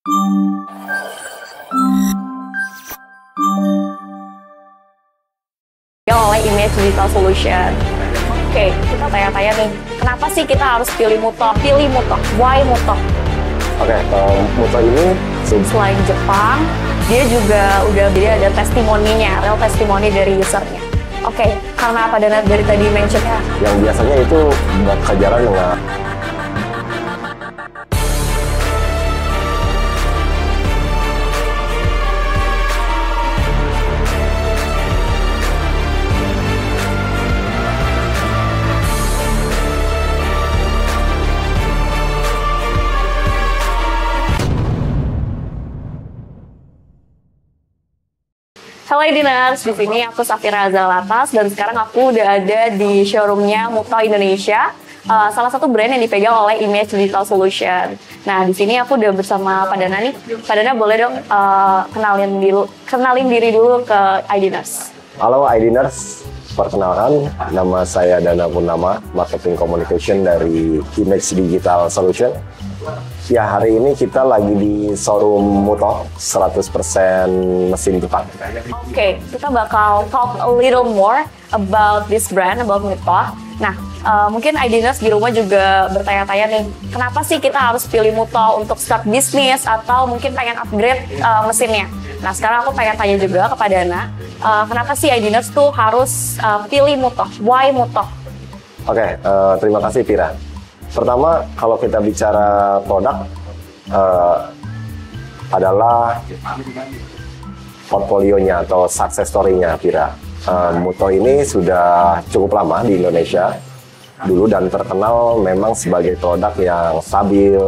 Oleh Image Digital Solution. Oke, kita tanya-tanya nih, kenapa sih kita harus pilih Mutoh? Pilih Mutoh, why Mutoh? Oke, Mutoh ini Selain Jepang, dia juga udah jadi ada testimoninya, real testimoni dari usernya. Oke, karena apa dari tadi mentionnya? yang biasanya itu berkejaran dengan Halo Diners, di sini aku Safira Zalatas dan sekarang aku udah ada di showroomnya Mutoh Indonesia, salah satu brand yang dipegang oleh Image Digital Solution. Nah, di sini aku udah bersama Pak Dana nih. Pak Dana boleh dong kenalin diri dulu ke iDiners. Halo iDiners, perkenalkan nama saya Dana Purnama, Marketing Communication dari Image Digital Solution. Ya, hari ini kita lagi di showroom Mutoh 100% mesin Jepang. Oke, kita bakal talk a little more about this brand, about Mutoh. Nah, mungkin iDiners di rumah juga bertanya-tanya nih, kenapa sih kita harus pilih Mutoh untuk start bisnis atau mungkin pengen upgrade mesinnya? Nah, sekarang aku pengen tanya juga kepada Dana, kenapa sih iDiners tuh harus pilih Mutoh? Why Mutoh? Oke, terima kasih Vira. Pertama, kalau kita bicara produk, adalah portfolionya atau success story-nya Vira. Mutoh ini sudah cukup lama di Indonesia dulu dan terkenal memang sebagai produk yang stabil,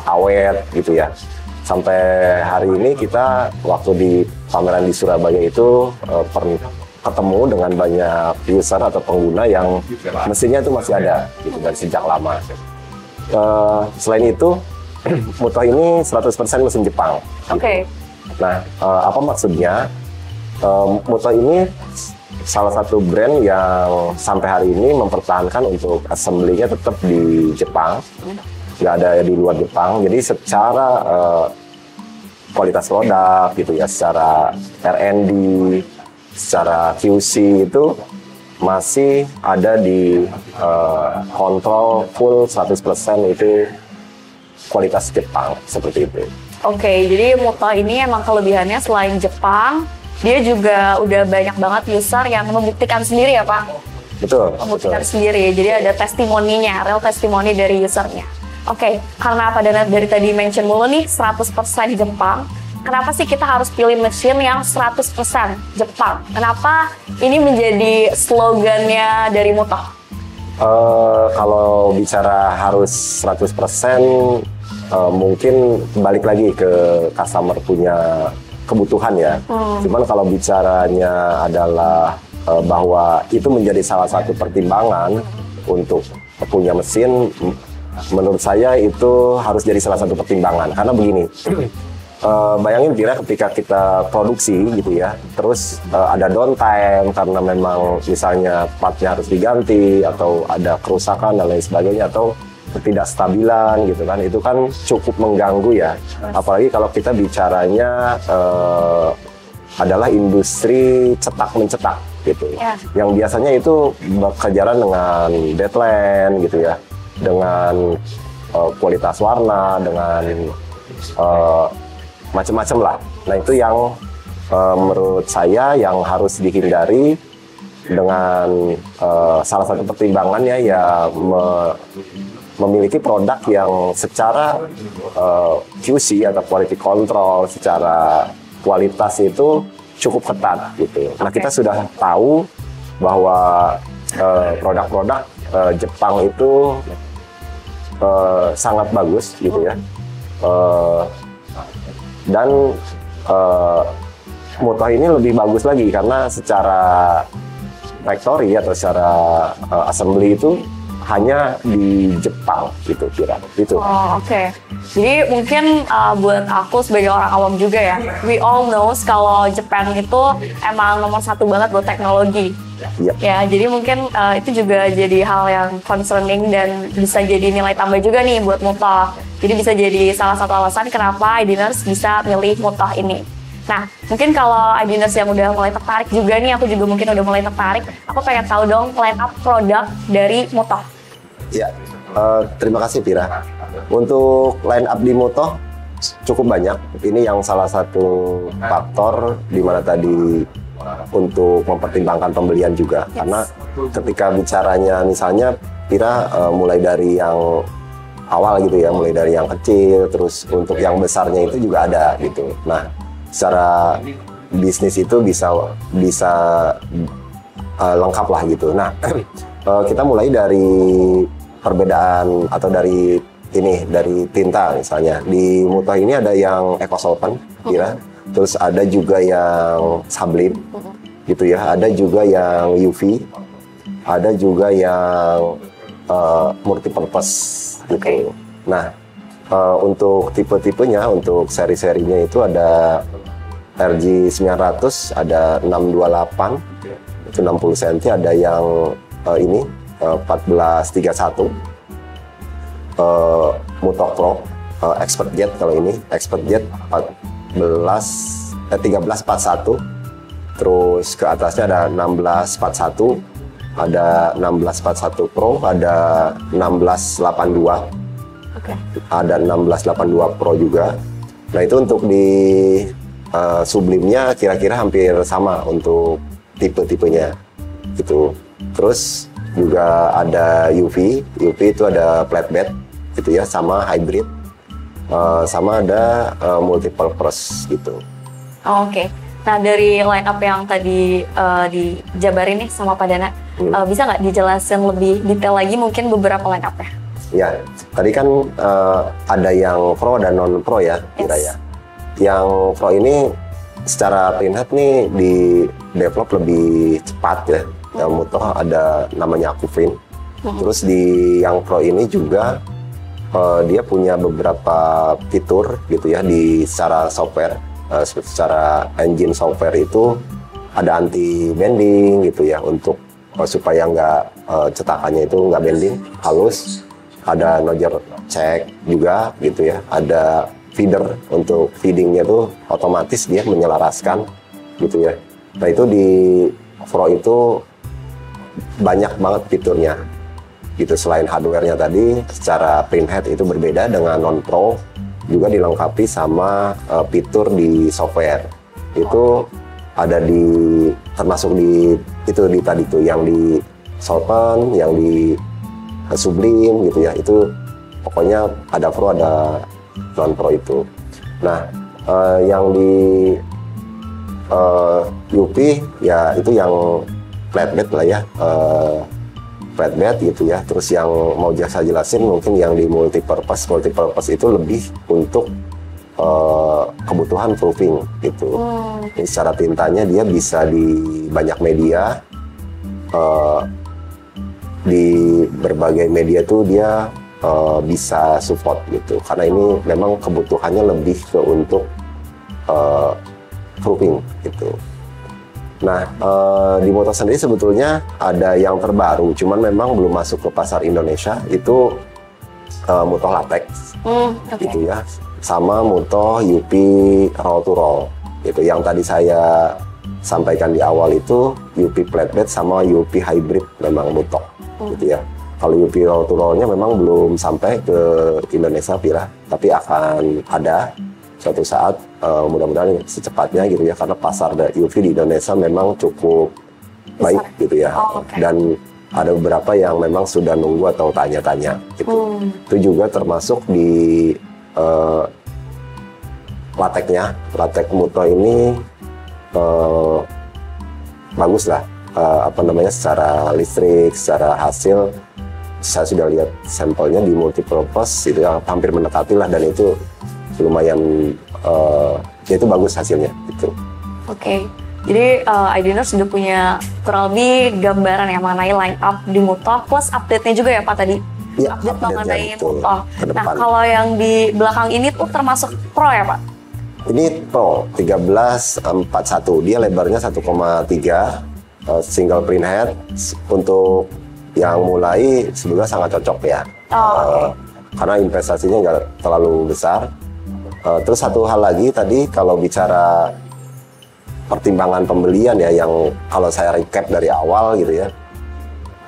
awet gitu ya. Sampai hari ini kita waktu di pameran di Surabaya itu ketemu dengan banyak user atau pengguna yang mesinnya itu masih ada gitu dan sejak lama. Selain itu, Mutoh ini 100% mesin Jepang. Oke. Nah, apa maksudnya? Mutoh ini salah satu brand yang sampai hari ini mempertahankan untuk assembly-nya tetap di Jepang, nggak ada di luar Jepang. Jadi secara kualitas produk gitu ya, secara R&D, secara QC itu masih ada di kontrol full 100% itu kualitas Jepang, seperti itu. Oke, jadi Mutoh ini emang kelebihannya selain Jepang, dia juga udah banyak banget user yang membuktikan sendiri ya Pak? Betul. Membuktikan sendiri, jadi ada testimoninya, real testimoni dari usernya. Oke, karena apa dari tadi mention mulu nih 100% Jepang, kenapa sih kita harus pilih mesin yang 100% Jepang? Kenapa ini menjadi slogannya dari Mutoh? Kalau bicara harus 100%, mungkin balik lagi ke customer punya kebutuhan ya. Cuman kalau bicaranya adalah bahwa itu menjadi salah satu pertimbangan untuk punya mesin, menurut saya itu harus jadi salah satu pertimbangan. Karena begini, bayangin Vira ketika kita produksi gitu ya, terus ada downtime karena memang misalnya partnya harus diganti atau ada kerusakan dan lain sebagainya atau ketidakstabilan gitu kan, itu kan cukup mengganggu ya. Apalagi kalau kita bicaranya adalah industri cetak-mencetak gitu, yang biasanya itu berkejaran dengan deadline gitu ya, dengan kualitas warna, dengan macam-macam lah. Nah itu yang menurut saya yang harus dihindari dengan salah satu pertimbangannya ya memiliki produk yang secara QC atau quality control, secara kualitas itu cukup ketat gitu. Nah kita sudah tahu bahwa produk-produk Jepang itu sangat bagus gitu ya. Dan Mutoh ini lebih bagus lagi karena secara factory atau secara assembly itu hanya di Jepang gitu kira itu. Oh, oke. Jadi mungkin buat aku sebagai orang awam juga ya, we all knows kalau Jepang itu emang nomor satu banget buat teknologi. Yep. Ya, jadi mungkin itu juga jadi hal yang concerning dan bisa jadi nilai tambah juga nih buat Mutoh. Jadi bisa jadi salah satu alasan kenapa Idiners bisa milih Mutoh ini. Nah, mungkin kalau Idiners yang udah mulai tertarik juga nih, aku juga mungkin udah mulai tertarik. Aku pengen tahu dong line up produk dari Mutoh. Ya, terima kasih Pira. Untuk line up di Mutoh cukup banyak. Ini yang salah satu faktor di mana tadi untuk mempertimbangkan pembelian juga. Yes. Karena ketika bicaranya misalnya Pira mulai dari yang awal gitu ya, mulai dari yang kecil, terus untuk yang besarnya itu juga ada gitu. Nah, secara bisnis itu bisa lengkap lah gitu. Nah, kita mulai dari perbedaan atau dari tinta misalnya. Di Mutoh ini ada yang Eco Solvent, Pira. Terus ada juga yang Sublime, gitu ya. Ada juga yang UV, ada juga yang multipurpose, gitu. Okay. Nah, untuk tipe-tipenya, untuk seri-serinya itu ada RG 900, ada 628, itu 60 cm, ada yang ini 1431, Mutoh Pro, Expert Jet kalau ini, Expert Jet 1341, terus ke atasnya ada 1641, ada 1641 Pro, ada 1682, Oke. ada 1682 Pro juga. Nah itu untuk di Sublime-nya kira-kira hampir sama untuk tipe-tipenya gitu. Terus juga ada UV itu ada flatbed gitu ya, sama hybrid, sama ada multipurpose gitu. Oh, oke. Nah, dari line up yang tadi dijabarin nih sama Pak Dana, bisa nggak dijelasin lebih detail lagi mungkin beberapa line up-nya? Ya, tadi kan ada yang pro dan non pro ya, kira ya. Yang pro ini secara print head nih di develop lebih cepat ya. Yang Mutoh ada namanya Akuprint. Terus di yang pro ini juga dia punya beberapa fitur gitu ya di secara software, secara engine software itu ada anti bending gitu ya, untuk supaya nggak cetakannya itu nggak bending, halus. Ada nozzle check juga gitu ya, ada feeder untuk feedingnya tuh otomatis dia menyelaraskan gitu ya. Nah itu di Pro itu banyak banget fiturnya gitu. Selain hardware-nya tadi, secara print head itu berbeda dengan non Pro, juga dilengkapi sama fitur di software. Itu ada di, termasuk di itu di tadi tuh yang di Solvent, yang di Sublime gitu ya. Itu pokoknya ada Pro ada non Pro itu. Nah yang di UP ya itu yang flatbed lah ya, flatbed gitu ya. Terus yang mau saya jelasin mungkin yang di multipurpose itu lebih untuk kebutuhan proofing gitu. Jadi secara tintanya dia bisa di banyak media, di berbagai media tuh dia bisa support gitu. Karena ini memang kebutuhannya lebih ke untuk proofing gitu. Nah, di Mutoh sendiri sebetulnya ada yang terbaru, cuman memang belum masuk ke pasar Indonesia, itu Mutoh Latex, gitu ya. Sama Mutoh UP Roll to Roll, gitu. Yang tadi saya sampaikan di awal itu UP Flatbed sama UP Hybrid memang Mutoh, gitu ya. Kalau UP Roll to Roll-nya memang belum sampai ke Indonesia, Pira, tapi akan ada suatu saat, mudah-mudahan secepatnya gitu ya, karena pasar UV di Indonesia memang cukup baik gitu ya. Dan ada beberapa yang memang sudah nunggu atau tanya-tanya gitu. Itu juga termasuk di lateknya. Latek Mutoh ini bagus lah, secara listrik, secara hasil. Saya sudah lihat sampelnya di multipurpose itu yang hampir mendekati lah, dan itu lumayan ya itu bagus hasilnya gitu. Oke. Jadi IDNers sudah punya kurang lebih gambaran yang mengenai line up di Mutoh plus update-nya juga ya Pak tadi. Ya, Update mengenai betul, Mutoh. ke Nah, depan. kalau yang di belakang ini tuh termasuk Pro ya Pak? Ini Pro 1341, dia lebarnya 1,3 single print head. Untuk yang mulai sebenarnya sangat cocok ya. Karena investasinya nggak terlalu besar. Terus satu hal lagi tadi kalau bicara pertimbangan pembelian ya, yang kalau saya recap dari awal gitu ya,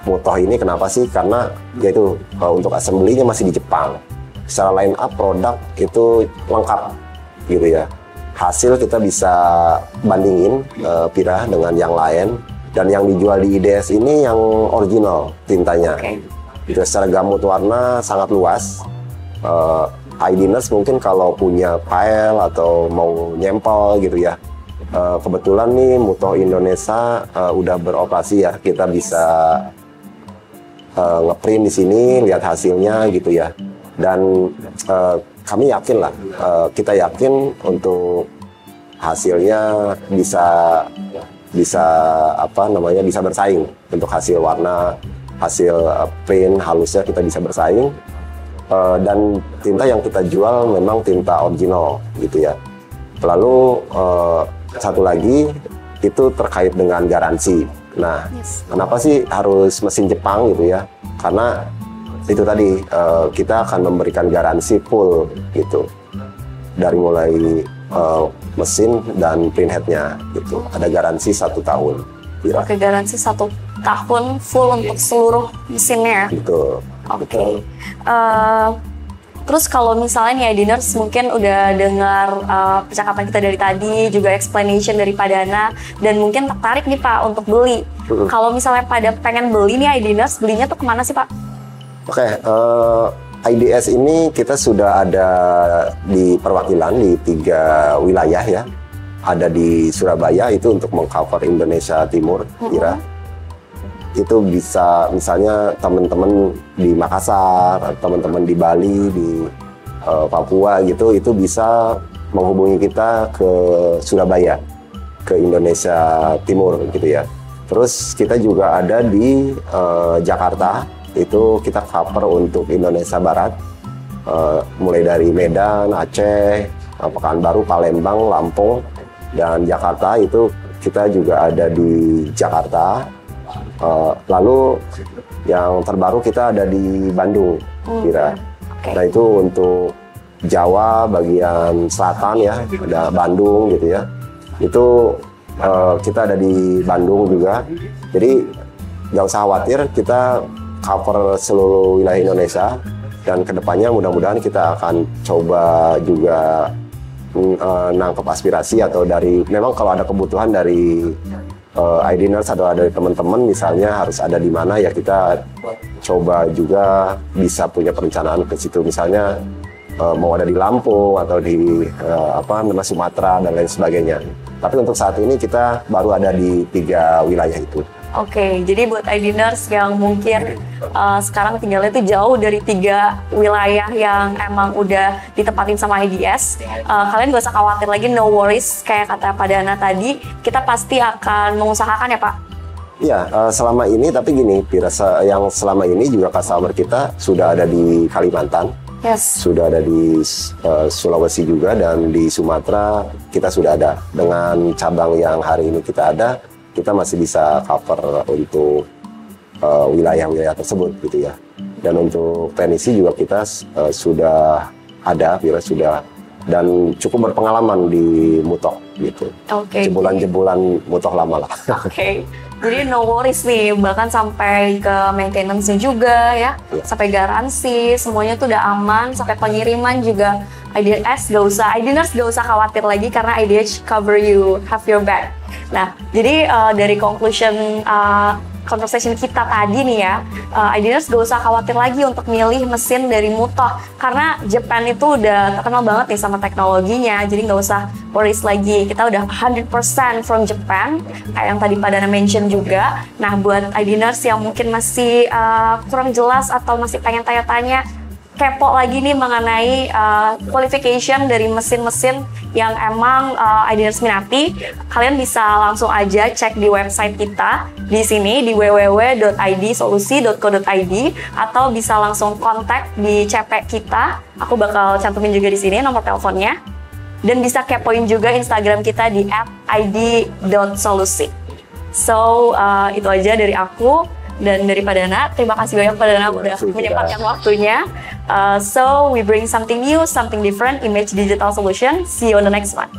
Mutoh ini kenapa sih? Karena yaitu untuk assembly-nya masih di Jepang. Secara line up produk itu lengkap gitu ya. Hasil kita bisa bandingin Pira dengan yang lain, dan yang dijual di IDS ini yang original tintanya. Itu secara gamut warna sangat luas. IDNers mungkin kalau punya file atau mau nyempel gitu ya. Kebetulan nih Mutoh Indonesia udah beroperasi ya, kita bisa ngeprint di sini, lihat hasilnya gitu ya. Dan kami yakin lah, kita yakin untuk hasilnya bisa bersaing untuk hasil warna, hasil print halusnya kita bisa bersaing. Dan tinta yang kita jual memang tinta original gitu ya. Lalu satu lagi itu terkait dengan garansi. Nah, kenapa sih harus mesin Jepang gitu ya? Karena itu tadi kita akan memberikan garansi full gitu, dari mulai mesin dan print headnya gitu. Ada garansi 1 tahun. Oke, garansi 1 tahun full untuk seluruh mesinnya. Betul. Oke. Terus kalau misalnya nih IDNers mungkin udah dengar percakapan kita dari tadi, juga explanation dari Pak Dana, dan mungkin tertarik nih Pak untuk beli. Kalau misalnya pada pengen beli nih IDNers, belinya tuh kemana sih Pak? Oke, IDS ini kita sudah ada di perwakilan di 3 wilayah ya. Ada di Surabaya, itu untuk mengcover Indonesia Timur, kira. Itu bisa misalnya teman-teman di Makassar, teman-teman di Bali, di Papua gitu, itu bisa menghubungi kita ke Surabaya, ke Indonesia Timur gitu ya. Terus kita juga ada di Jakarta, itu kita cover untuk Indonesia Barat, mulai dari Medan, Aceh, Pekanbaru, Palembang, Lampung, dan Jakarta. Itu kita juga ada di Jakarta. Lalu yang terbaru kita ada di Bandung, kira. Nah itu untuk Jawa bagian selatan ya, ada Bandung gitu ya. Itu kita ada di Bandung juga. Jadi nggak usah khawatir, kita cover seluruh wilayah Indonesia. Dan kedepannya mudah-mudahan kita akan coba juga nangkep aspirasi atau dari, memang kalau ada kebutuhan dari IDNers atau dari teman-teman misalnya harus ada di mana ya, kita coba juga bisa punya perencanaan ke situ, misalnya mau ada di Lampung atau di Sumatera dan lain sebagainya. Tapi untuk saat ini kita baru ada di 3 wilayah itu. Oke, jadi buat IDNers yang mungkin sekarang tinggalnya itu jauh dari 3 wilayah yang emang udah ditempatin sama IDS, kalian gak usah khawatir lagi, no worries, kayak kata Pak Dana tadi, kita pasti akan mengusahakan ya Pak? Iya, selama ini, tapi gini, yang selama ini juga customer kita sudah ada di Kalimantan, sudah ada di Sulawesi juga, dan di Sumatera kita sudah ada. Dengan cabang yang hari ini kita ada, kita masih bisa cover untuk wilayah-wilayah tersebut gitu ya. Dan untuk teknisi juga kita sudah ada, sudah, dan cukup berpengalaman di Mutoh gitu. Jebolan-jebolan Mutoh lama lah. Jadi no worries nih, bahkan sampai ke maintenance-nya juga ya, sampai garansi, semuanya tuh udah aman, sampai pengiriman juga IDS IDNers gak usah khawatir lagi karena IDS cover you, have your back. Nah, jadi dari conclusion conversation kita tadi nih ya, IDNers gak usah khawatir lagi untuk milih mesin dari Mutoh, karena Japan itu udah terkenal banget nih sama teknologinya, jadi gak usah worries lagi, kita udah 100% from Japan, kayak yang tadi Pak Dana mention juga. Nah, buat IDNers yang mungkin masih kurang jelas atau masih pengen tanya-tanya kepo lagi nih mengenai qualification dari mesin-mesin yang emang Idiners minati, kalian bisa langsung aja cek di website kita di sini di www.idsolusi.co.id atau bisa langsung kontak di CP kita. Aku bakal cantumin juga di sini nomor teleponnya. Dan bisa kepoin juga Instagram kita di @id.solusi. So, itu aja dari aku dan dari Pak Dana. Terima kasih banyak Pak Dana udah menyempatkan waktunya. So, we bring something new, something different, Image Digital Solution. See you on the next one.